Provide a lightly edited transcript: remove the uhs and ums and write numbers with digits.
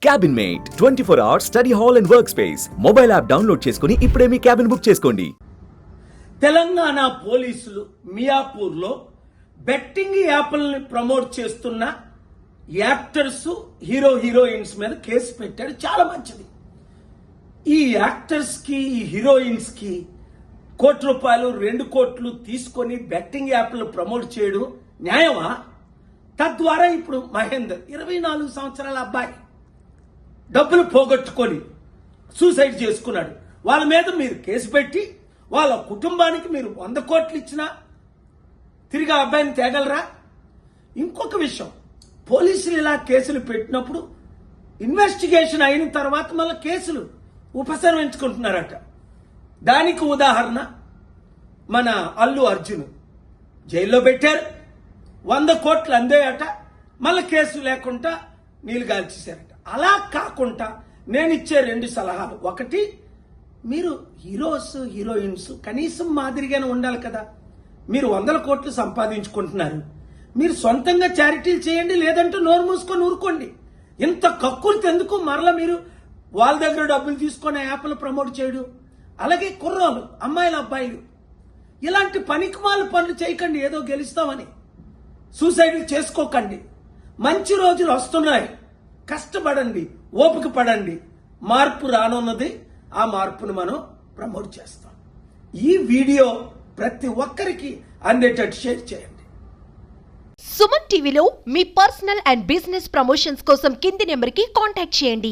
Cabin mate 24 hours study hall and work space mobile app download చేసుకుని ఇప్పుడే మీ cabin book చేసుకోండి. తెలంగాణ పోలీసులు మియాపూర్లో బెట్టింగ్ యాప్లని ప్రమోట్ చేస్తున్న యాక్టర్స్ హీరోయిన్స్ మీద కేసు పెట్టారు. చాలా మంచిది. ఈ యాక్టర్స్ కి ఈ హీరోయిన్స్ కి ₹1 2 కోట్లు తీసుకొని బెట్టింగ్ యాప్లు ప్రమోట్ చేయడం న్యాయమా? తద్వారా ఇప్పుడు మహేందర్ 24 సంవత్సరాల అబ్బాయి డబ్బులు పోగొట్టుకొని సూసైడ్ చేసుకున్నాడు. వాళ్ళ మీద మీరు కేసు పెట్టి వాళ్ళ కుటుంబానికి మీరు 100 కోట్లు ఇచ్చినా తిరిగి ఆ అబ్బాయిని తేగలరా? ఇంకొక విషయం, పోలీసులు ఇలా కేసులు పెట్టినప్పుడు ఇన్వెస్టిగేషన్ అయిన తర్వాత మళ్ళీ కేసులు ఉపసంహరించుకుంటున్నారట. దానికి ఉదాహరణ మన అల్లు అర్జున్ జైల్లో పెట్టారు, 100 కోట్లు అందేయట, మళ్ళీ కేసు లేకుండా నీళ్ళు గాల్చేశారట. అలా కాకుండా నేను ఇచ్చే 2 సలహాలు. ఒకటి, మీరు హీరోయిన్స్ కనీసం మాదిరిగానే ఉండాలి కదా. మీరు 100 కోట్లు సంపాదించుకుంటున్నారు, మీరు సొంతంగా చారిటీలు చేయండి, లేదంటే నోరు మూసుకొని ఊరుకోండి. ఇంత కక్కులు ఎందుకు మరలా మీరు వాళ్ళ దగ్గర డబ్బులు తీసుకొని యాప్లు ప్రమోట్ చేయడం? అలాగే కుర్రోలు, అమ్మాయిలు, అబ్బాయిలు ఇలాంటి పనికిమాల పనులు చేయకండి. ఏదో గెలుస్తామని సూసైడ్లు చేసుకోకండి. మంచి రోజులు వస్తున్నాయి, కష్టపడండి, ఓపిక పడండి. మార్పు రానున్నది, ఆ మార్పును మనం ప్రమోట్ చేస్తాం. ఈ వీడియో ప్రతి ఒక్కరికి అందేటట్టు షేర్ చేయండి. సుమన్ టీవీలో మీ పర్సనల్ అండ్ బిజినెస్ ప్రమోషన్స్ కోసం కింది నెంబర్కి కాంటాక్ట్ చేయండి.